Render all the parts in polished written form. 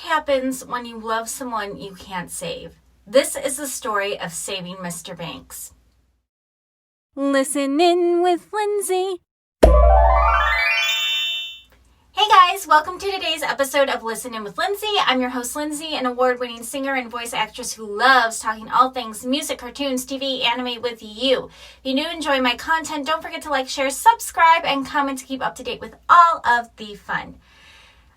happens when you love someone you can't save? This is the story of saving Mr. Banks. Listen in with Lindsay. Hey guys, welcome to today's episode of Listen In with Lindsay. I'm your host Lindsay, an award-winning singer and voice actress who loves talking all things music, cartoons, TV, anime with you. If you do enjoy my content, don't forget to like, share, subscribe, and comment to keep up to date with all of the fun.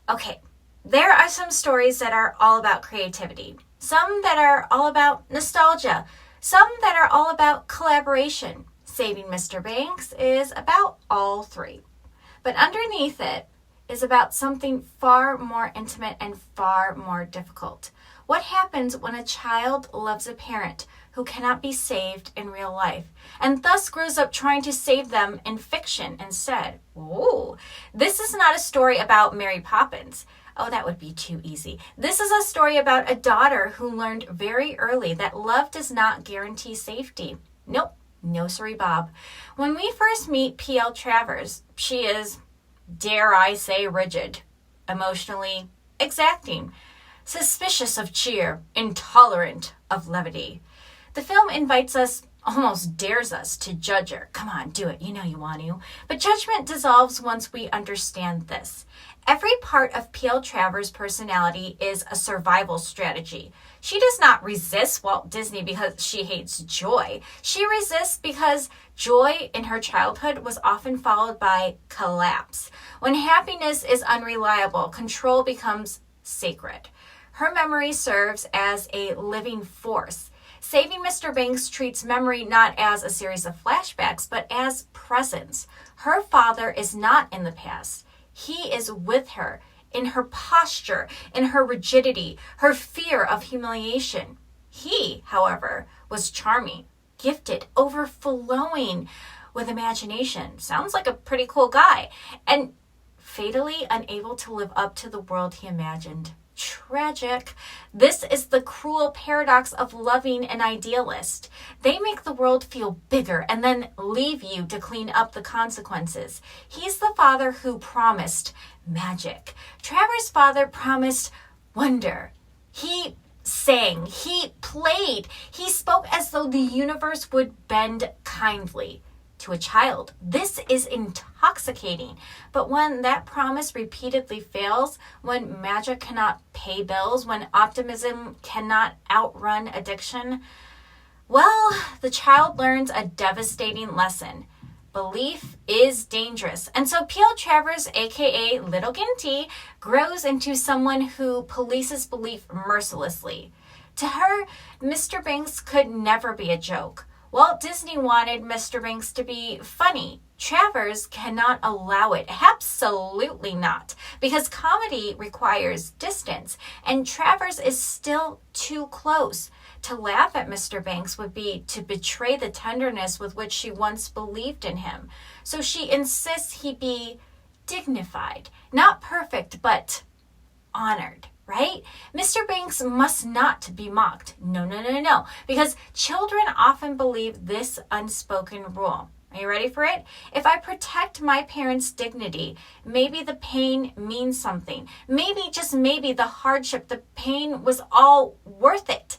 Okay, there are some stories that are all about creativity, some that are all about nostalgia, some that are all about collaboration. Saving Mr. Banks is about all three. But underneath it is about something far more intimate and far more difficult. What happens when a child loves a parent who cannot be saved in real life and thus grows up trying to save them in fiction instead? Ooh, this is not a story about Mary Poppins. Oh, that would be too easy. This is a story about a daughter who learned very early that love does not guarantee safety. Nope, no sorry, Bob. When we first meet P.L.Travers, she is, dare I say, rigid, emotionally exacting, suspicious of cheer, intolerant of levity. The film invites us, almost dares us to judge her. Come on, do it. You know you want to. But judgment dissolves once we understand this. Every part of P.L.Travers' personality is a survival strategy. She does not resist Walt Disney because she hates joy. She resists because joy in her childhood was often followed by collapse. When happiness is unreliable, control becomes sacred. Her memory serves as a living force. Saving Mr. Banks treats memory not as a series of flashbacks, but as presence. Her father is not in the past. He is with her, in her posture, in her rigidity, her fear of humiliation. He, however, was charming, gifted, overflowing with imagination. Sounds like a pretty cool guy. And fatally unable to live up to the world he imagined. Tragic. This is the cruel paradox of loving an idealist. They make the world feel bigger and then leave you to clean up the consequences. He's the father who promised magic. Travers' father promised wonder. He sang, he played, he spoke as though the universe would bend kindly. To a child, this is intoxicating. But when that promise repeatedly fails, when magic cannot pay bills, when optimism cannot outrun addiction, well, the child learns a devastating lesson. Belief is dangerous. And so P.L.Travers, aka Little Ginty, grows into someone who polices belief mercilessly. To her, Mr. Banks could never be a joke. Walt Disney wanted Mr. Banks to be funny. Travers cannot allow it. Absolutely not. Because comedy requires distance, and Travers is still too close. To laugh at Mr. Banks would be to betray the tenderness with which she once believed in him. So she insists he be dignified. Not perfect, but honored. Right? Mr. Banks must not be mocked. No. Because children often believe this unspoken rule. Are you ready for it? If I protect my parents' dignity, maybe the pain means something. Maybe, just maybe, the hardship, the pain was all worth it.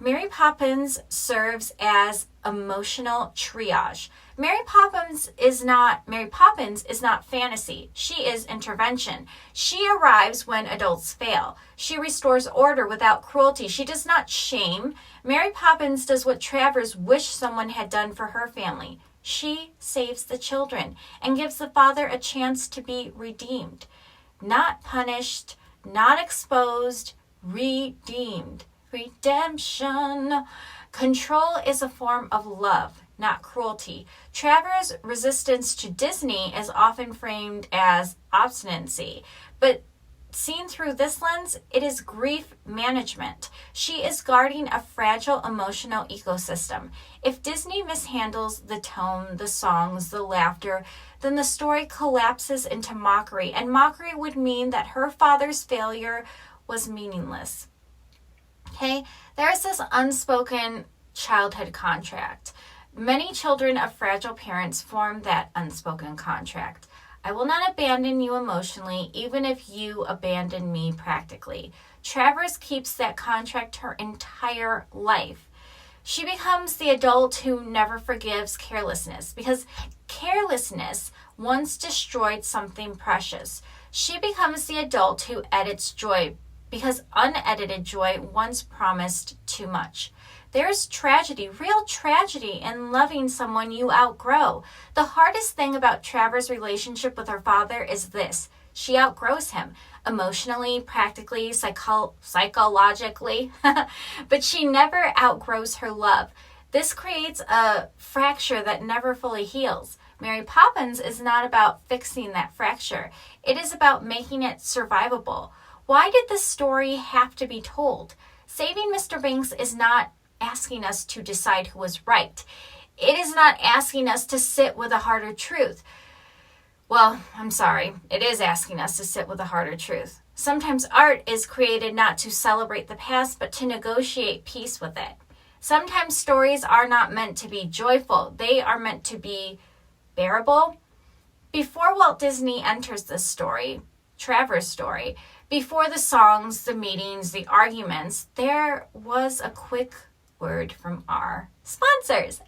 Mary Poppins serves as emotional triage. Mary Poppins is not fantasy. She is intervention. She arrives when adults fail. She restores order without cruelty. She does not shame. Mary Poppins does what Travers wished someone had done for her family. She saves the children and gives the father a chance to be redeemed. Not punished, not exposed, redeemed. Redemption. Control is a form of love, not cruelty. Travers' resistance to Disney is often framed as obstinacy, but seen through this lens, it is grief management. She is guarding a fragile emotional ecosystem. If Disney mishandles the tone, the songs, the laughter, then the story collapses into mockery, and mockery would mean that her father's failure was meaningless. Okay, there's this unspoken childhood contract. Many children of fragile parents form that unspoken contract. I will not abandon you emotionally, even if you abandon me practically. Travers keeps that contract her entire life. She becomes the adult who never forgives carelessness, because carelessness once destroyed something precious. She becomes the adult who edits joy, because unedited joy once promised too much. There's tragedy, real tragedy, in loving someone you outgrow. The hardest thing about Travers' relationship with her father is this: she outgrows him, emotionally, practically, psychologically, but she never outgrows her love. This creates a fracture that never fully heals. Mary Poppins is not about fixing that fracture. It is about making it survivable. Why did this story have to be told? Saving Mr. Banks is not asking us to decide who was right. It is not asking us to sit with a harder truth. Well, I'm sorry. It is asking us to sit with a harder truth. Sometimes art is created not to celebrate the past, but to negotiate peace with it. Sometimes stories are not meant to be joyful. They are meant to be bearable. Before Walt Disney enters this story, Travers' story, before the songs, the meetings, the arguments, there was a quick word from our sponsors.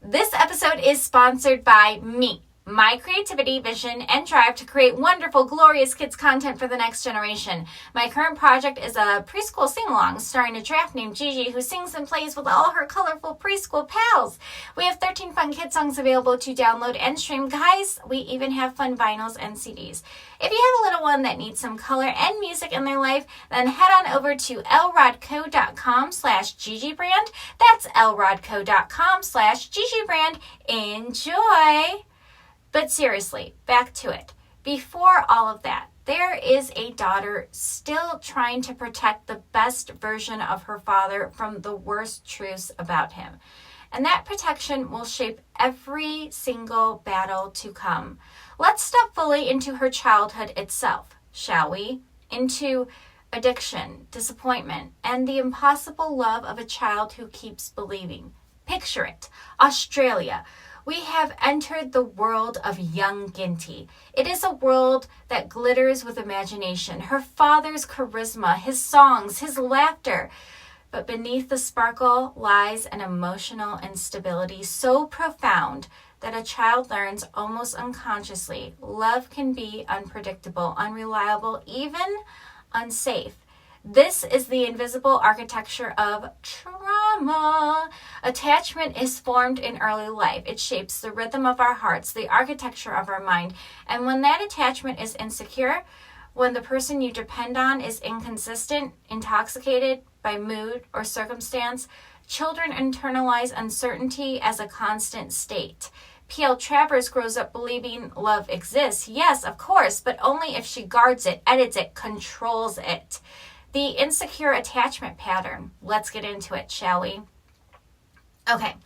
This episode is sponsored by me. My creativity, vision, and drive to create wonderful, glorious kids content for the next generation. My current project is a preschool sing-along starring a giraffe named Gigi who sings and plays with all her colorful preschool pals. We have 13 fun kid songs available to download and stream. Guys, we even have fun vinyls and CDs. If you have a little one that needs some color and music in their life, then head on over to lrodco.com/GigiBrand. That's lrodco.com/GigiBrand. Enjoy! But seriously, back to it. Before all of that, there is a daughter still trying to protect the best version of her father from the worst truths about him. And that protection will shape every single battle to come. Let's step fully into her childhood itself, shall we? Into addiction, disappointment, and the impossible love of a child who keeps believing. Picture it, Australia. We have entered the world of young Ginty. It is a world that glitters with imagination, her father's charisma, his songs, his laughter. But beneath the sparkle lies an emotional instability so profound that a child learns almost unconsciously. Love can be unpredictable, unreliable, even unsafe. This is the invisible architecture of trauma. Attachment is formed in early life. It shapes the rhythm of our hearts, the architecture of our mind. And when that attachment is insecure, when the person you depend on is inconsistent, intoxicated by mood or circumstance, children internalize uncertainty as a constant state. P.L.Travers grows up believing love exists. Yes, of course, but only if she guards it, edits it, controls it. The insecure attachment pattern. Let's get into it, shall we? Okay.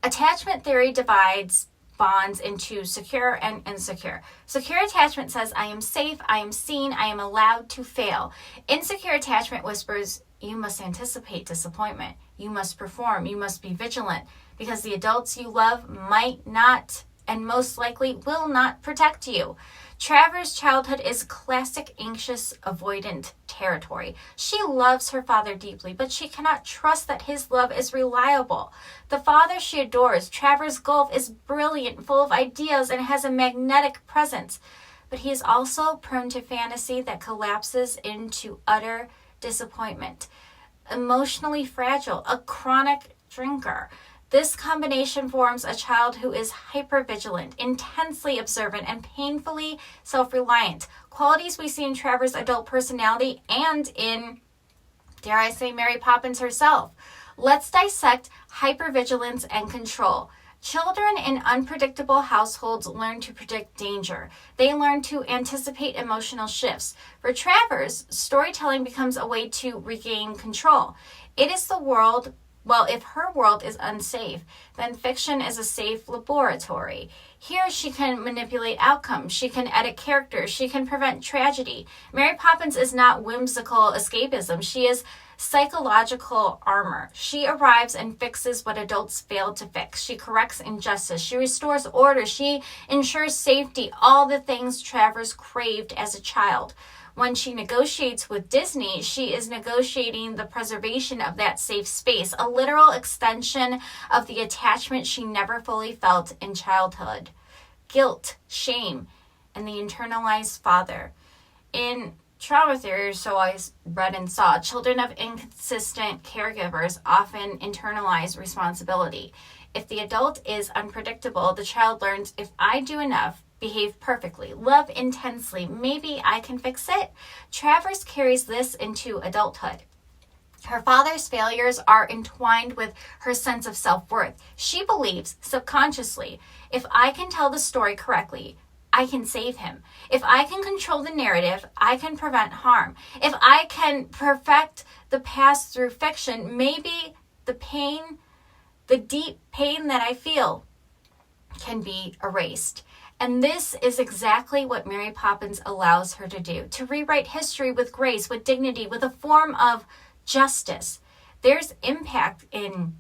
Attachment theory divides bonds into secure and insecure. Secure attachment says, I am safe, I am seen, I am allowed to fail. Insecure attachment whispers, you must anticipate disappointment. You must perform. You must be vigilant because the adults you love might not and most likely will not protect you. Travers' childhood is classic anxious avoidant territory. She loves her father deeply, but she cannot trust that his love is reliable. The father she adores, Travers Gulf, is brilliant, full of ideas, and has a magnetic presence. But he is also prone to fantasy that collapses into utter disappointment. Emotionally fragile, a chronic drinker. This combination forms a child who is hypervigilant, intensely observant, and painfully self-reliant. Qualities we see in Travers' adult personality and in, dare I say, Mary Poppins herself. Let's dissect hypervigilance and control. Children in unpredictable households learn to predict danger. They learn to anticipate emotional shifts. For Travers, storytelling becomes a way to regain control. It is the world. Well, if her world is unsafe, then fiction is a safe laboratory. Here she can manipulate outcomes, she can edit characters, she can prevent tragedy. Mary Poppins is not whimsical escapism. She is psychological armor. She arrives and fixes what adults failed to fix. She corrects injustice. She restores order. She ensures safety, all the things Travers craved as a child. When she negotiates with Disney, she is negotiating the preservation of that safe space, a literal extension of the attachment she never fully felt in childhood. Guilt, shame, and the internalized father. In trauma theory, so I read and saw, children of inconsistent caregivers often internalize responsibility. If the adult is unpredictable, the child learns, if I do enough, behave perfectly, love intensely, maybe I can fix it. Travers carries this into adulthood. Her father's failures are entwined with her sense of self-worth. She believes, subconsciously, if I can tell the story correctly, I can save him. If I can control the narrative, I can prevent harm. If I can perfect the past through fiction, maybe the pain, the deep pain that I feel, can be erased. And this is exactly what Mary Poppins allows her to do, to rewrite history with grace, with dignity, with a form of justice. There's impact in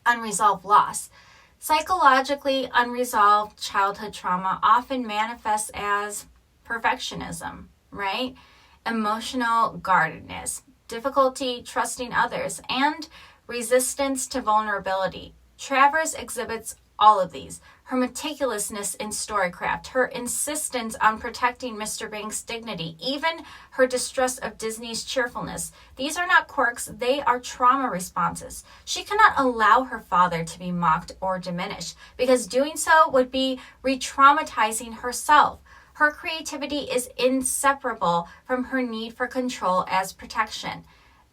unresolved loss. Psychologically unresolved childhood trauma often manifests as perfectionism, right? Emotional guardedness, difficulty trusting others, and resistance to vulnerability. Travers exhibits all of these. Her meticulousness in storycraft, her insistence on protecting Mr. Banks' dignity, even her distrust of Disney's cheerfulness. These are not quirks, they are trauma responses. She cannot allow her father to be mocked or diminished, because doing so would be re-traumatizing herself. Her creativity is inseparable from her need for control as protection.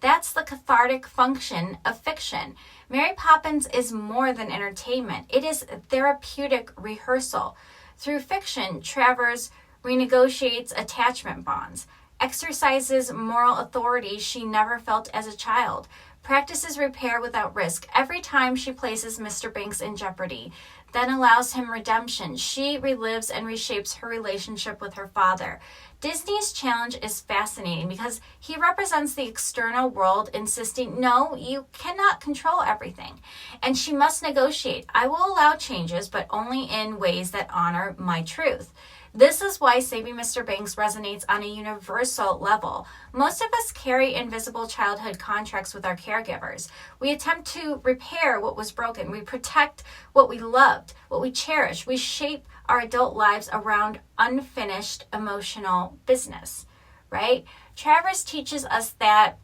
That's the cathartic function of fiction. Mary Poppins is more than entertainment. It is therapeutic rehearsal. Through fiction, Travers renegotiates attachment bonds, exercises moral authority she never felt as a child, practices repair without risk every time she places Mr. Banks in jeopardy, then allows him redemption. She relives and reshapes her relationship with her father. Disney's challenge is fascinating because he represents the external world, insisting, no, you cannot control everything. And she must negotiate. I will allow changes, but only in ways that honor my truth. This is why Saving Mr. Banks resonates on a universal level. Most of us carry invisible childhood contracts with our caregivers. We attempt to repair what was broken. We protect what we loved, what we cherish. We shape our adult lives around unfinished emotional business, right? Travers teaches us that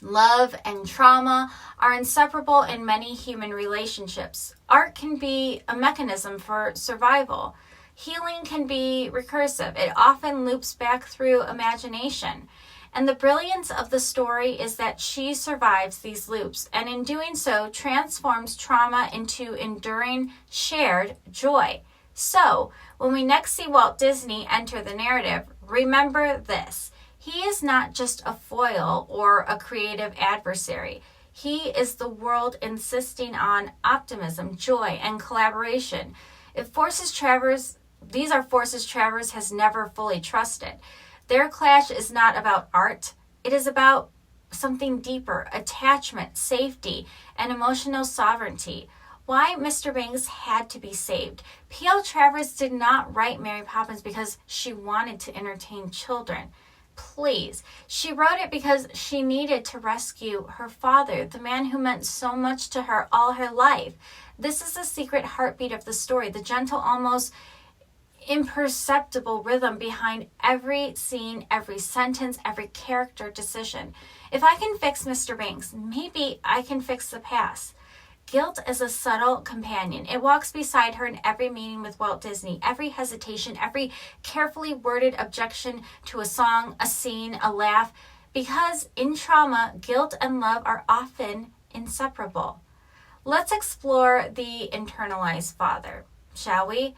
love and trauma are inseparable in many human relationships. Art can be a mechanism for survival. Healing can be recursive. It often loops back through imagination. And the brilliance of the story is that she survives these loops, and in doing so, transforms trauma into enduring, shared joy. So, when we next see Walt Disney enter the narrative, remember this. He is not just a foil or a creative adversary. He is the world insisting on optimism, joy, and collaboration. These are forces Travers has never fully trusted. Their clash is not about art. It is about something deeper, attachment, safety, and emotional sovereignty. Why Mr. Banks had to be saved. P.L.Travers did not write Mary Poppins because she wanted to entertain children. Please. She wrote it because she needed to rescue her father, the man who meant so much to her all her life. This is the secret heartbeat of the story, the gentle, almost imperceptible rhythm behind every scene, every sentence, every character decision. If I can fix Mr. Banks, maybe I can fix the past. Guilt is a subtle companion. It walks beside her in every meeting with Walt Disney, every hesitation, every carefully worded objection to a song, a scene, a laugh, because in trauma, guilt and love are often inseparable. Let's explore the internalized father, shall we?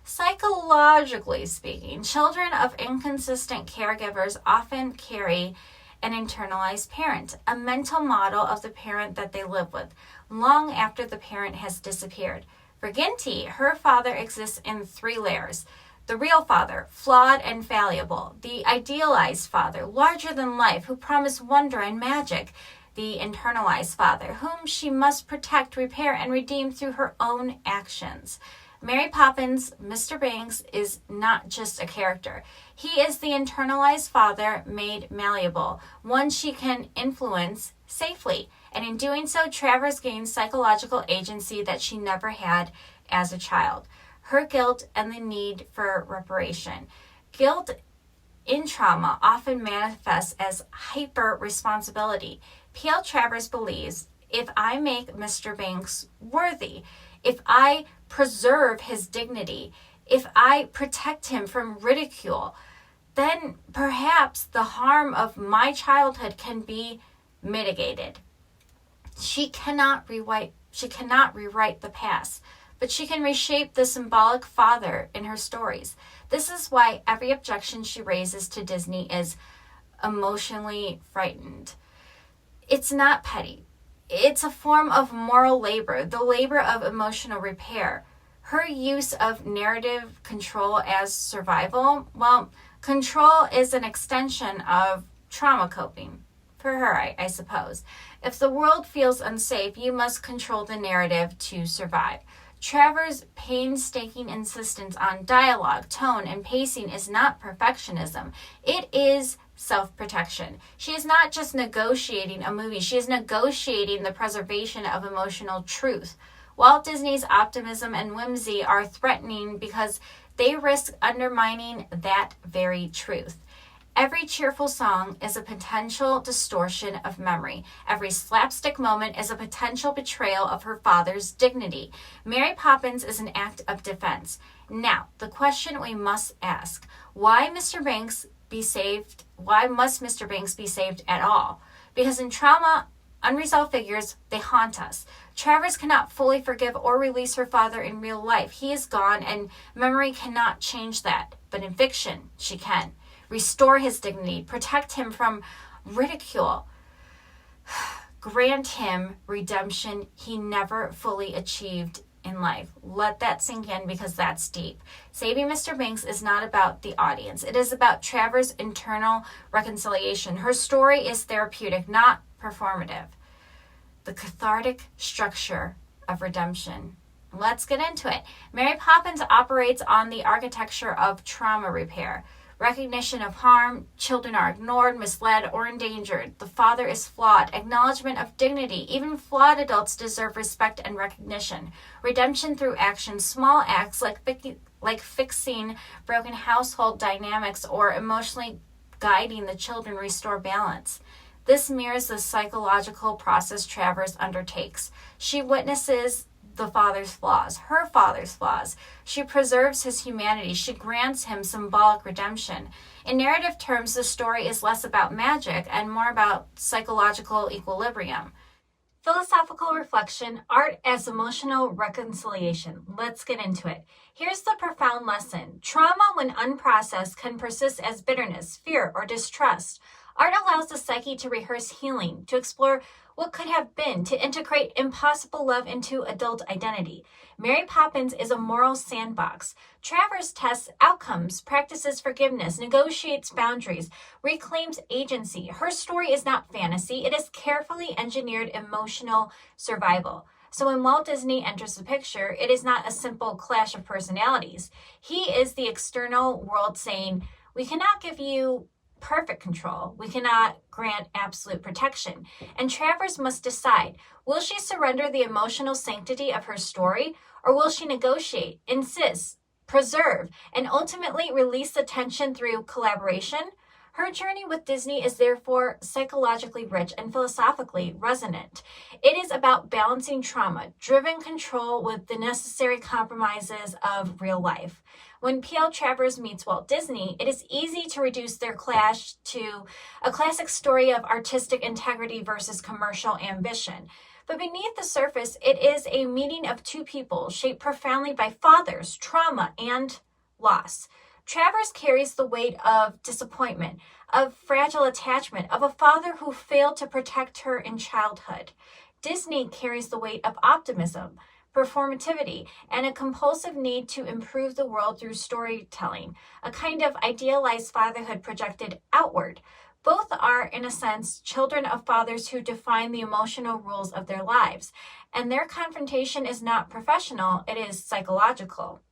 Psychologically speaking, children of inconsistent caregivers often carry an internalized parent, a mental model of the parent that they live with, long after the parent has disappeared. For Ginty, her father exists in 3 layers. The real father, flawed and fallible. The idealized father, larger than life, who promised wonder and magic. The internalized father, whom she must protect, repair, and redeem through her own actions. Mary Poppins, Mr. Banks, is not just a character. He is the internalized father made malleable, one she can influence safely. And in doing so, Travers gains psychological agency that she never had as a child. Her guilt and the need for reparation. Guilt in trauma often manifests as hyper-responsibility. P.L.Travers believes, if I make Mr. Banks worthy, if I preserve his dignity, if I protect him from ridicule, then perhaps the harm of my childhood can be mitigated. She cannot rewrite the past, but she can reshape the symbolic father in her stories. This is why every objection she raises to Disney is emotionally frightened. It's not petty. It's a form of moral labor, the labor of emotional repair. Her use of narrative control as survival, well, control is an extension of trauma coping. For her, I suppose. If the world feels unsafe, you must control the narrative to survive. Travers' painstaking insistence on dialogue, tone, and pacing is not perfectionism. It is self-protection. She is not just negotiating a movie. She is negotiating the preservation of emotional truth. Walt Disney's optimism and whimsy are threatening because they risk undermining that very truth. Every cheerful song is a potential distortion of memory. Every slapstick moment is a potential betrayal of her father's dignity. Mary Poppins is an act of defense. Now, the question we must ask, why must Mr. Banks be saved at all? Because in trauma, unresolved figures, they haunt us. Travers cannot fully forgive or release her father in real life. He is gone and memory cannot change that. But in fiction, she can. Restore his dignity, protect him from ridicule, grant him redemption he never fully achieved in life. Let that sink in because that's deep. Saving Mr. Banks is not about the audience. It is about Travers' internal reconciliation. Her story is therapeutic, not performative. The cathartic structure of redemption. Let's get into it. Mary Poppins operates on the architecture of trauma repair. Recognition of harm, children are ignored, misled, or endangered. The father is flawed. Acknowledgement of dignity. Even flawed adults deserve respect and recognition. Redemption through action. Small acts like fixing broken household dynamics or emotionally guiding the children restore balance. This mirrors the psychological process Travers undertakes. She witnesses the father's flaws, her father's flaws. She preserves his humanity. She grants him symbolic redemption. In narrative terms, the story is less about magic and more about psychological equilibrium. Philosophical reflection, art as emotional reconciliation. Let's get into it. Here's the profound lesson. Trauma, when unprocessed, can persist as bitterness, fear, or distrust. Art allows the psyche to rehearse healing, to explore what could have been, to integrate impossible love into adult identity. Mary Poppins is a moral sandbox. Travers tests outcomes, practices forgiveness, negotiates boundaries, reclaims agency. Her story is not fantasy. It is carefully engineered emotional survival. So when Walt Disney enters the picture, it is not a simple clash of personalities. He is the external world saying, we cannot give you perfect control. We cannot grant absolute protection. And Travers must decide, will she surrender the emotional sanctity of her story, or will she negotiate, insist, preserve, and ultimately release the tension through collaboration? Her journey with Disney is therefore psychologically rich and philosophically resonant. It is about balancing trauma-driven control with the necessary compromises of real life. When P.L.Travers meets Walt Disney, it is easy to reduce their clash to a classic story of artistic integrity versus commercial ambition. But beneath the surface, it is a meeting of two people shaped profoundly by fathers, trauma, and loss. Travers carries the weight of disappointment, of fragile attachment, of a father who failed to protect her in childhood. Disney carries the weight of optimism, performativity, and a compulsive need to improve the world through storytelling, a kind of idealized fatherhood projected outward. Both are, in a sense, children of fathers who define the emotional rules of their lives, and their confrontation is not professional, it is psychological.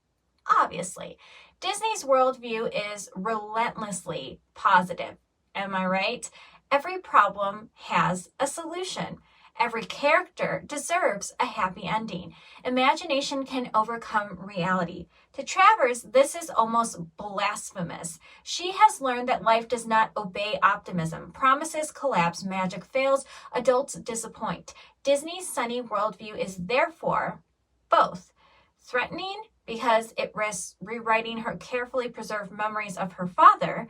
Obviously, Disney's worldview is relentlessly positive. Am I right? Every problem has a solution. Every character deserves a happy ending. Imagination can overcome reality. To Travers, this is almost blasphemous. She has learned that life does not obey optimism. Promises collapse, magic fails, adults disappoint. Disney's sunny worldview is therefore both threatening because it risks rewriting her carefully preserved memories of her father,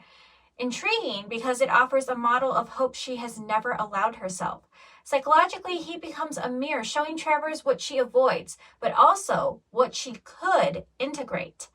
intriguing because it offers a model of hope she has never allowed herself. Psychologically, he becomes a mirror showing Travers what she avoids, but also what she could integrate.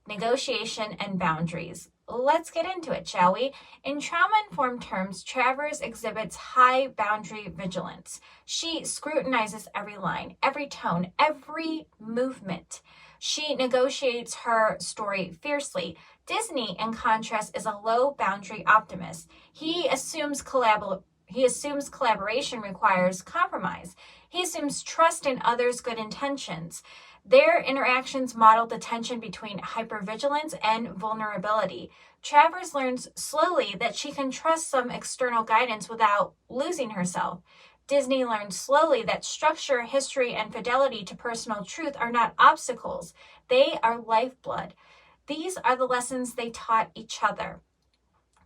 Negotiation and boundaries. Let's get into it, shall we? In trauma-informed terms, Travers exhibits high boundary vigilance. She scrutinizes every line, every tone, every movement. She negotiates her story fiercely. Disney, in contrast, is a low boundary optimist. He assumes collaboration requires compromise. He assumes trust in others' good intentions. Their interactions model the tension between hypervigilance and vulnerability. Travers learns slowly that she can trust some external guidance without losing herself. Disney learned slowly that structure, history, and fidelity to personal truth are not obstacles. They are lifeblood. These are the lessons they taught each other.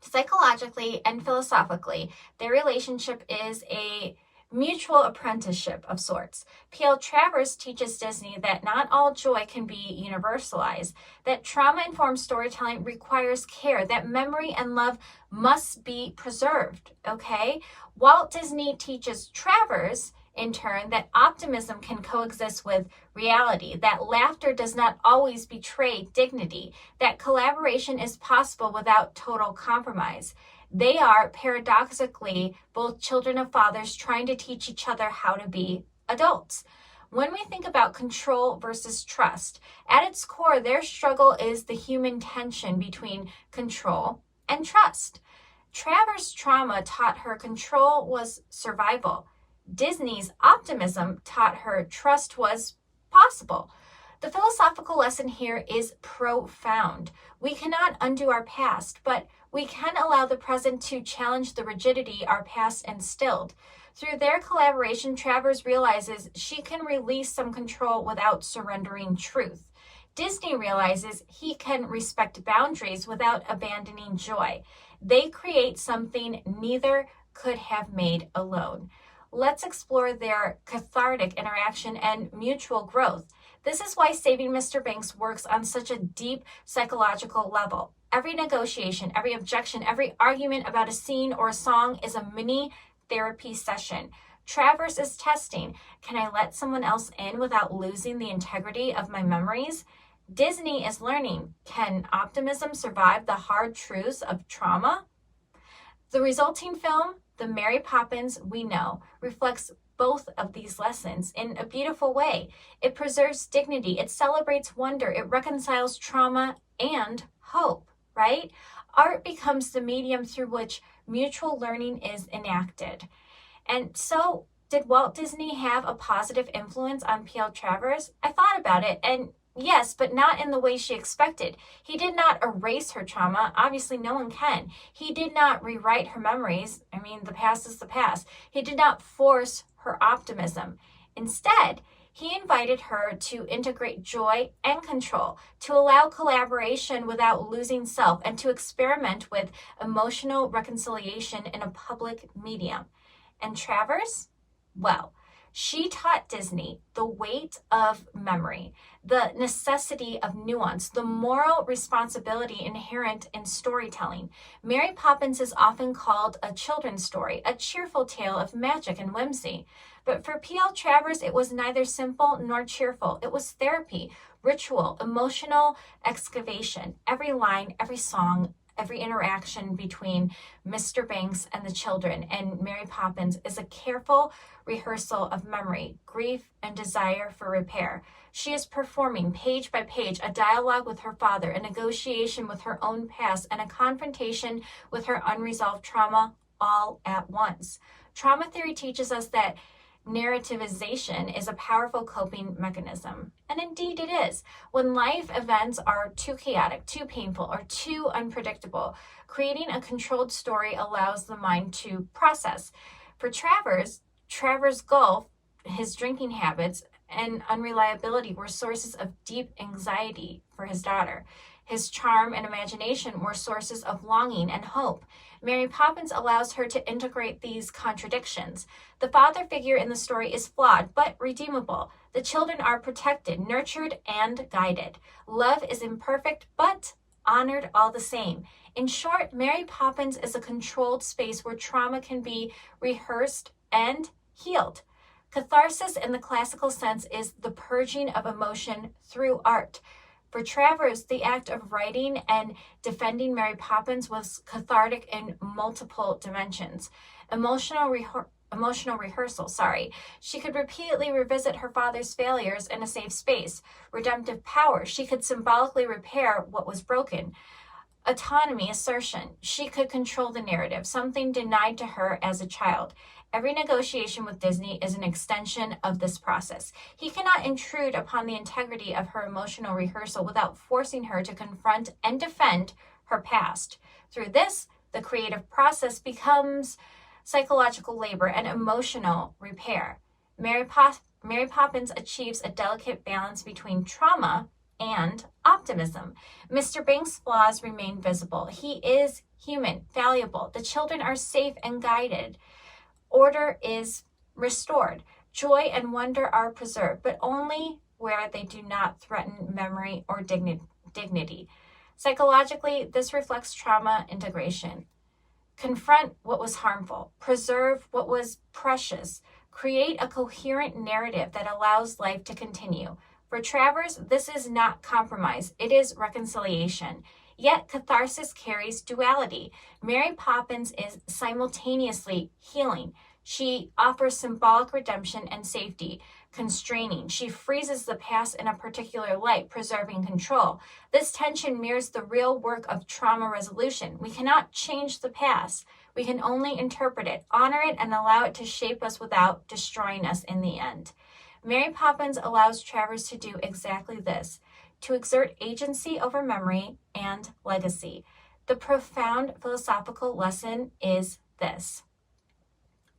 Psychologically and philosophically, their relationship is a mutual apprenticeship of sorts. P.L.Travers teaches Disney that not all joy can be universalized, that trauma-informed storytelling requires care, that memory and love must be preserved, okay? Walt Disney teaches Travers, in turn, that optimism can coexist with reality, that laughter does not always betray dignity, that collaboration is possible without total compromise. They are, paradoxically, both children of fathers trying to teach each other how to be adults. When we think about control versus trust, at its core, their struggle is the human tension between control and trust. Travers' trauma taught her control was survival. Disney's optimism taught her trust was possible. The philosophical lesson here is profound. We cannot undo our past, but we can allow the present to challenge the rigidity our past instilled. Through their collaboration, Travers realizes she can release some control without surrendering truth. Disney realizes he can respect boundaries without abandoning joy. They create something neither could have made alone. Let's explore their cathartic interaction and mutual growth. This is why Saving Mr. Banks works on such a deep psychological level. Every negotiation, every objection, every argument about a scene or a song is a mini therapy session. Travers is testing, can I let someone else in without losing the integrity of my memories? Disney is learning, can optimism survive the hard truths of trauma? The resulting film, The Mary Poppins We Know, reflects both of these lessons in a beautiful way. It preserves dignity, it celebrates wonder, it reconciles trauma and hope, right? Art becomes the medium through which mutual learning is enacted. And so, did Walt Disney have a positive influence on P.L.Travers? I thought about it, and yes, but not in the way she expected. He did not erase her trauma. Obviously, no one can. He did not rewrite her memories. I mean, the past is the past. He did not force her optimism. Instead, he invited her to integrate joy and control, to allow collaboration without losing self, and to experiment with emotional reconciliation in a public medium. And Travers? Well, she taught Disney the weight of memory, the necessity of nuance, the moral responsibility inherent in storytelling. Mary Poppins is often called a children's story, a cheerful tale of magic and whimsy. But for P.L.Travers, it was neither simple nor cheerful. It was therapy, ritual, emotional excavation. Every line, every song, Every interaction between Mr. Banks and the children and Mary Poppins is a careful rehearsal of memory, grief, and desire for repair. She is performing page by page a dialogue with her father, a negotiation with her own past, and a confrontation with her unresolved trauma all at once. Trauma theory teaches us that narrativization is a powerful coping mechanism. And indeed it is. When life events are too chaotic, too painful, or too unpredictable, creating a controlled story allows the mind to process. For Travers' golf, his drinking habits, and unreliability were sources of deep anxiety for his daughter. His charm and imagination were sources of longing and hope. Mary Poppins allows her to integrate these contradictions. The father figure in the story is flawed, but redeemable. The children are protected, nurtured, and guided. Love is imperfect, but honored all the same. In short, Mary Poppins is a controlled space where trauma can be rehearsed and healed. Catharsis in the classical sense is the purging of emotion through art. For Travers, the act of writing and defending Mary Poppins was cathartic in multiple dimensions. Emotional rehearsal. She could repeatedly revisit her father's failures in a safe space. Redemptive power. She could symbolically repair what was broken. Autonomy, assertion. She could control the narrative, something denied to her as a child. Every negotiation with Disney is an extension of this process. He cannot intrude upon the integrity of her emotional rehearsal without forcing her to confront and defend her past. Through this, the creative process becomes psychological labor and emotional repair. Mary Poppins achieves a delicate balance between trauma and optimism. Mr. Banks' flaws remain visible. He is human, fallible. The children are safe and guided. Order is restored. Joy and wonder are preserved, but only where they do not threaten memory or dignity. Psychologically, this reflects trauma integration. Confront what was harmful. Preserve what was precious. Create a coherent narrative that allows life to continue. For Travers, this is not compromise. It is reconciliation. Yet catharsis carries duality. Mary Poppins is simultaneously healing. She offers symbolic redemption and safety, constraining. She freezes the past in a particular light, preserving control. This tension mirrors the real work of trauma resolution. We cannot change the past. We can only interpret it, honor it, and allow it to shape us without destroying us in the end. Mary Poppins allows Travers to do exactly this, to exert agency over memory and legacy. The profound philosophical lesson is this: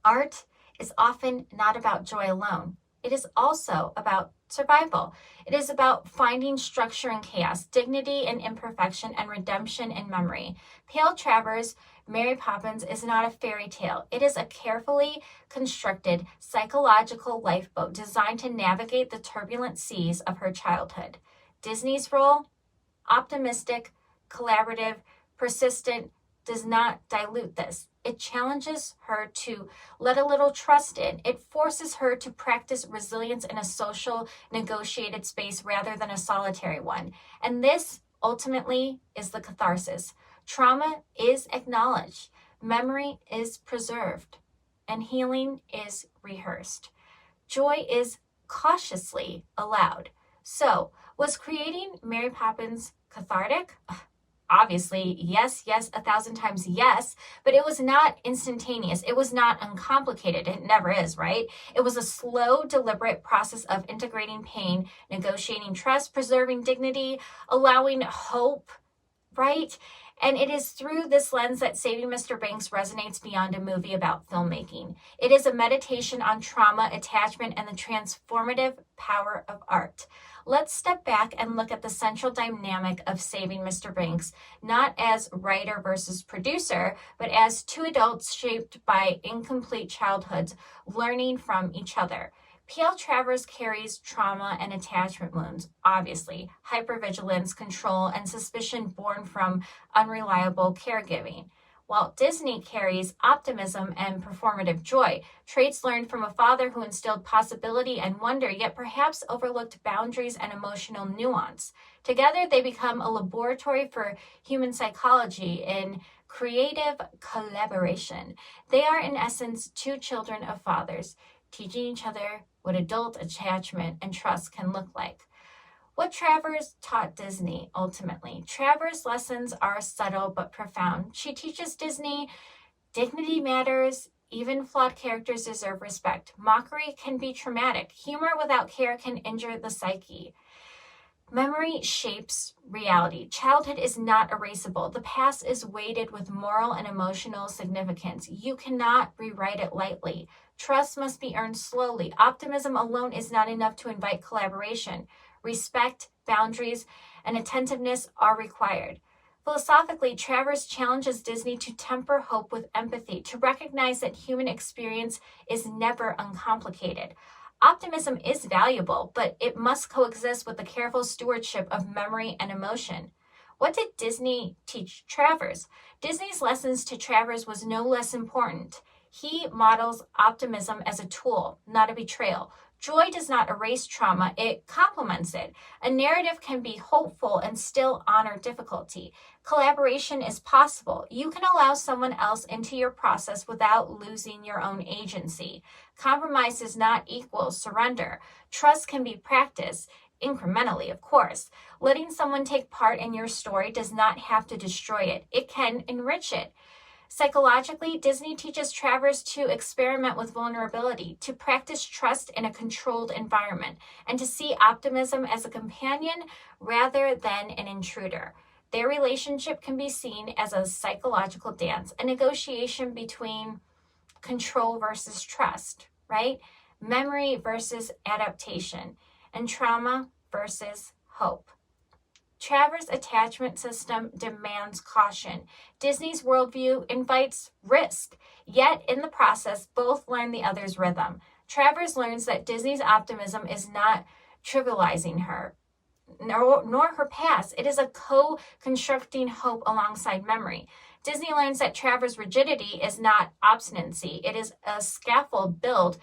art is often not about joy alone. It is also about survival. It is about finding structure in chaos, dignity in imperfection, and redemption in memory. P.L.Travers' Mary Poppins is not a fairy tale. It is a carefully constructed psychological lifeboat designed to navigate the turbulent seas of her childhood. Disney's role? Optimistic, collaborative, persistent, does not dilute this. It challenges her to let a little trust in. It forces her to practice resilience in a social, negotiated space rather than a solitary one. And this, ultimately, is the catharsis. Trauma is acknowledged, memory is preserved, and healing is rehearsed. Joy is cautiously allowed. So, was creating Mary Poppins cathartic? Obviously, yes, 1,000 times yes, but it was not instantaneous. It was not uncomplicated. It never is, right? It was a slow, deliberate process of integrating pain, negotiating trust, preserving dignity, allowing hope, right? And it is through this lens that Saving Mr. Banks resonates beyond a movie about filmmaking. It is a meditation on trauma, attachment, and the transformative power of art. Let's step back and look at the central dynamic of Saving Mr. Banks, not as writer versus producer, but as two adults shaped by incomplete childhoods, learning from each other. P.L.Travers carries trauma and attachment wounds, obviously, hypervigilance, control, and suspicion born from unreliable caregiving. Walt Disney carries optimism and performative joy, traits learned from a father who instilled possibility and wonder, yet perhaps overlooked boundaries and emotional nuance. Together, they become a laboratory for human psychology in creative collaboration. They are, in essence, two children of fathers, teaching each other what adult attachment and trust can look like. What Travers taught Disney, ultimately. Travers' lessons are subtle but profound. She teaches Disney dignity matters, even flawed characters deserve respect. Mockery can be traumatic. Humor without care can injure the psyche. Memory shapes reality. Childhood is not erasable. The past is weighted with moral and emotional significance. You cannot rewrite it lightly. Trust must be earned slowly. Optimism alone is not enough to invite collaboration. Respect, boundaries, and attentiveness are required. Philosophically, Travers challenges Disney to temper hope with empathy, to recognize that human experience is never uncomplicated. Optimism is valuable, but it must coexist with the careful stewardship of memory and emotion. What did Disney teach Travers? Disney's lessons to Travers was no less important. He models optimism as a tool, not a betrayal. Joy does not erase trauma, it complements it. A narrative can be hopeful and still honor difficulty. Collaboration is possible. You can allow someone else into your process without losing your own agency. Compromise does not equal surrender. Trust can be practiced, incrementally, of course. Letting someone take part in your story does not have to destroy it. It can enrich it. Psychologically, Disney teaches Travers to experiment with vulnerability, to practice trust in a controlled environment, and to see optimism as a companion rather than an intruder. Their relationship can be seen as a psychological dance, a negotiation between control versus trust, right? Memory versus adaptation, and trauma versus hope. Travers' attachment system demands caution. Disney's worldview invites risk, yet in the process, both learn the other's rhythm. Travers learns that Disney's optimism is not trivializing her, nor her past. It is a co-constructing hope alongside memory. Disney learns that Travers' rigidity is not obstinacy. It is a scaffold built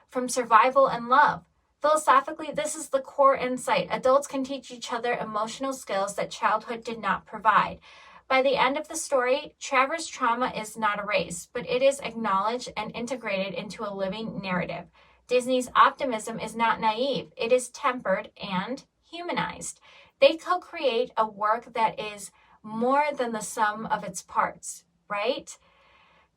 from survival and love. Philosophically, this is the core insight. Adults can teach each other emotional skills that childhood did not provide. By the end of the story, Travers' trauma is not erased, but it is acknowledged and integrated into a living narrative. Disney's optimism is not naive. It is tempered and humanized. They co-create a work that is more than the sum of its parts, right?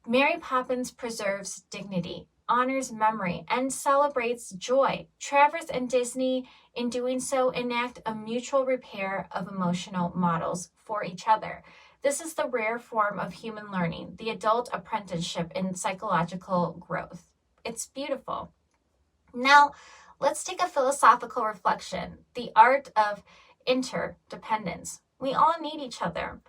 Mary Poppins preserves dignity, honors memory, and celebrates joy. Travers and Disney, in doing so, enact a mutual repair of emotional models for each other. This is the rare form of human learning, the adult apprenticeship in psychological growth. It's beautiful. Now, let's take a philosophical reflection, the art of interdependence. We all need each other.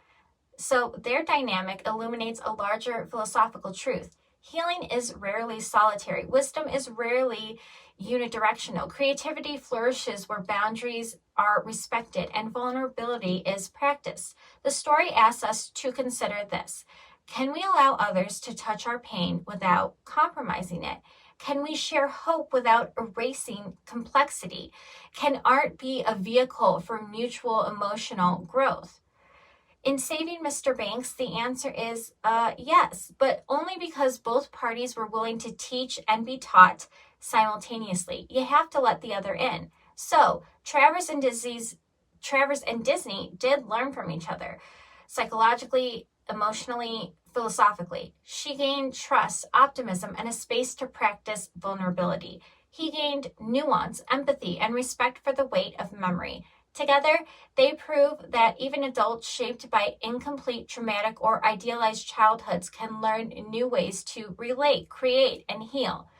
So their dynamic illuminates a larger philosophical truth. Healing is rarely solitary. Wisdom is rarely unidirectional. Creativity flourishes where boundaries are respected and vulnerability is practiced. The story asks us to consider this. Can we allow others to touch our pain without compromising it? Can we share hope without erasing complexity? Can art be a vehicle for mutual emotional growth? In Saving Mr. Banks, the answer is yes, but only because both parties were willing to teach and be taught simultaneously. You have to let the other in. So Travers and Disney did learn from each other, psychologically, emotionally, philosophically. She gained trust, optimism, and a space to practice vulnerability. He gained nuance, empathy, and respect for the weight of memory. Together, they prove that even adults shaped by incomplete, traumatic, or idealized childhoods can learn new ways to relate, create, and heal.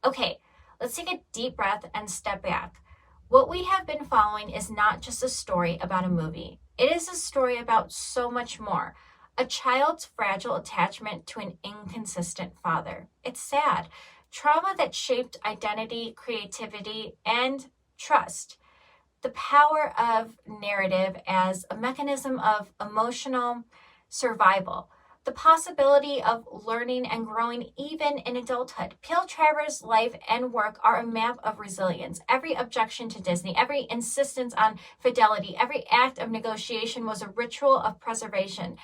Okay, let's take a deep breath and step back. What we have been following is not just a story about a movie. It is a story about so much more. A child's fragile attachment to an inconsistent father. It's sad. Trauma that shaped identity, creativity, and trust. The power of narrative as a mechanism of emotional survival. the possibility of learning and growing even in adulthood. P.L.Travers' life and work are a map of resilience. Every objection to Disney, every insistence on fidelity, every act of negotiation was a ritual of preservation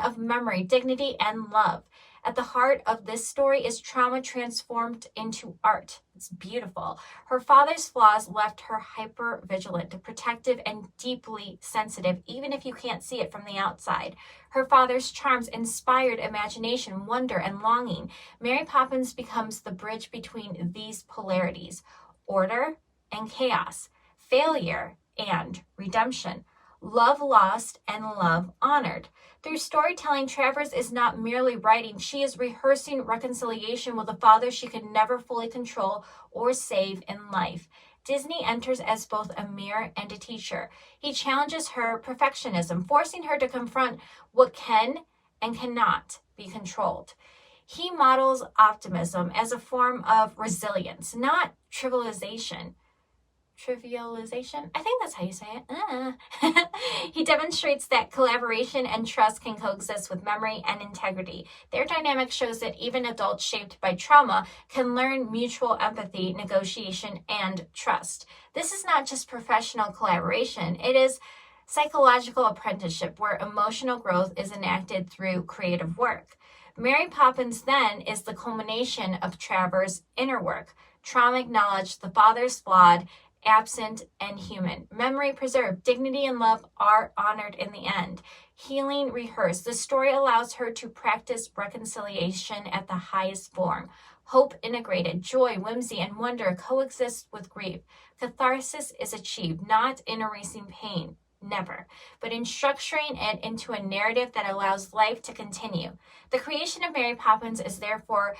of memory, dignity, and love. At the heart of this story is trauma transformed into art. It's beautiful. Her father's flaws left her hyper-vigilant, protective, and deeply sensitive, even if you can't see it from the outside. Her father's charms inspired imagination, wonder, and longing. Mary Poppins becomes the bridge between these polarities: order and chaos, failure and redemption, love lost and love honored. Through storytelling, Travers is not merely writing, she is rehearsing reconciliation with a father she could never fully control or save in life. Disney enters as both a mirror and a teacher. He challenges her perfectionism, forcing her to confront what can and cannot be controlled. He models optimism as a form of resilience, not trivialization. I think that's how you say it. He demonstrates that collaboration and trust can coexist with memory and integrity. Their dynamic shows that even adults shaped by trauma can learn mutual empathy, negotiation, and trust. This is not just professional collaboration, it is psychological apprenticeship where emotional growth is enacted through creative work. Mary Poppins, then, is the culmination of Travers' inner work. Trauma acknowledged, the father's flawed, absent, and human. Memory preserved, dignity and love are honored in the end. Healing rehearsed. The story allows her to practice reconciliation at the highest form. Hope integrated, joy, whimsy, and wonder coexist with grief. Catharsis is achieved, not in erasing pain, never, but in structuring it into a narrative that allows life to continue. The creation of Mary Poppins is therefore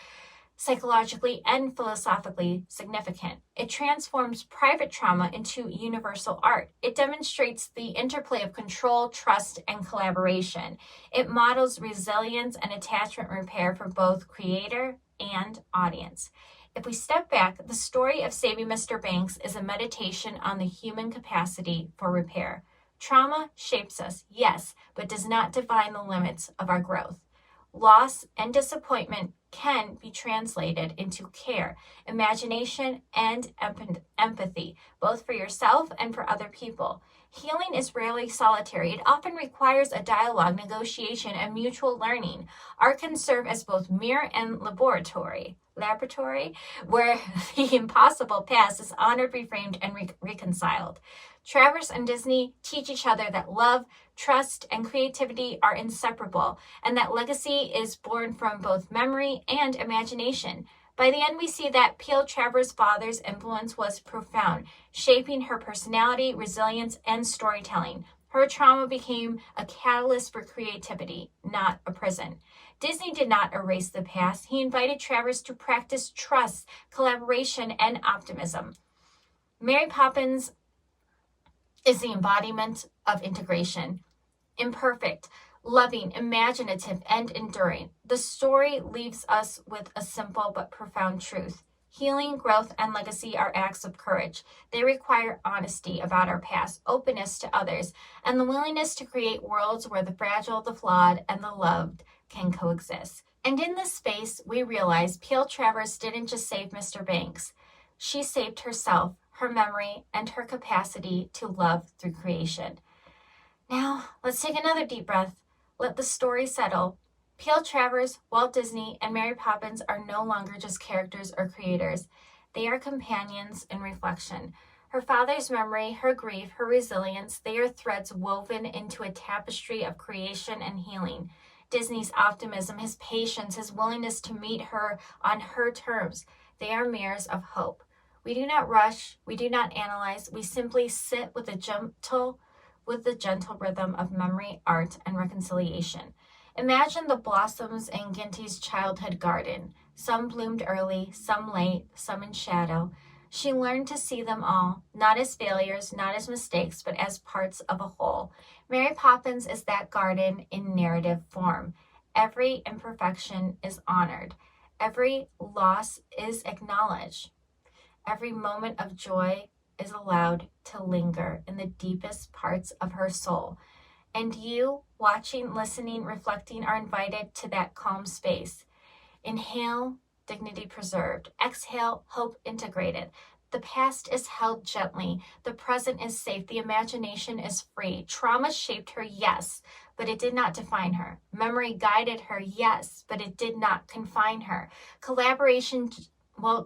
psychologically and philosophically significant. It transforms private trauma into universal art. It demonstrates the interplay of control, trust, and collaboration. It models resilience and attachment repair for both creator and audience. If we step back, the story of Saving Mr. Banks is a meditation on the human capacity for repair. Trauma shapes us, yes, but does not define the limits of our growth. Loss and disappointment can be translated into care, imagination, and empathy, both for yourself and for other people. Healing is rarely solitary. It often requires a dialogue, negotiation, and mutual learning. Art can serve as both mirror and laboratory, where the impossible past is honored, reframed, and reconciled. Travers and Disney teach each other that love, trust, and creativity are inseparable, and that legacy is born from both memory and imagination. By the end, we see that P.L.Travers' father's influence was profound, shaping her personality, resilience, and storytelling. Her trauma became a catalyst for creativity, not a prison. Disney did not erase the past. He invited Travers to practice trust, collaboration, and optimism. Mary Poppins is the embodiment of integration. Imperfect, loving, imaginative, and enduring. The story leaves us with a simple but profound truth. Healing, growth, and legacy are acts of courage. They require honesty about our past, openness to others, and the willingness to create worlds where the fragile, the flawed, and the loved can coexist. And in this space, we realize P.L.Travers didn't just save Mr. Banks. She saved herself, her memory, and her capacity to love through creation. Now, let's take another deep breath. Let the story settle. P.L.Travers, Walt Disney, and Mary Poppins are no longer just characters or creators. They are companions in reflection. Her father's memory, her grief, her resilience, they are threads woven into a tapestry of creation and healing. Disney's optimism, his patience, his willingness to meet her on her terms, they are mirrors of hope. We do not rush, we do not analyze, we simply sit with the gentle rhythm of memory, art, and reconciliation. Imagine the blossoms in Ginty's childhood garden. Some bloomed early, some late, some in shadow. She learned to see them all, not as failures, not as mistakes, but as parts of a whole. Mary Poppins is that garden in narrative form. Every imperfection is honored. Every loss is acknowledged. Every moment of joy is allowed to linger in the deepest parts of her soul. And you, watching, listening, reflecting, are invited to that calm space. Inhale, dignity preserved. Exhale, hope integrated. The past is held gently. The present is safe. The imagination is free. Trauma shaped her, yes, but it did not define her. Memory guided her, yes, but it did not confine her. Collaboration,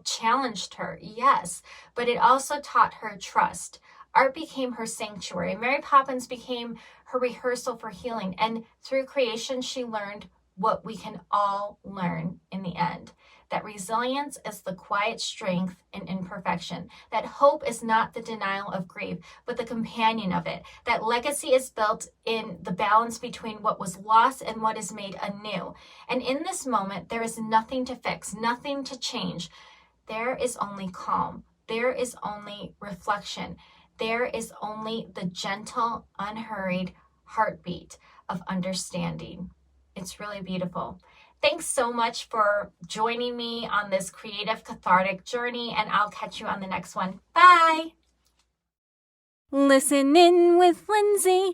challenged her, yes, but it also taught her trust. Art became her sanctuary. Mary Poppins became her rehearsal for healing. And through creation, she learned what we can all learn in the end. That resilience is the quiet strength in imperfection. That hope is not the denial of grief, but the companion of it. That legacy is built in the balance between what was lost and what is made anew. And in this moment, there is nothing to fix, nothing to change. There is only calm. There is only reflection. There is only the gentle, unhurried heartbeat of understanding. It's really beautiful. Thanks so much for joining me on this creative, cathartic journey, and I'll catch you on the next one. Bye! Listen in with Lindsay.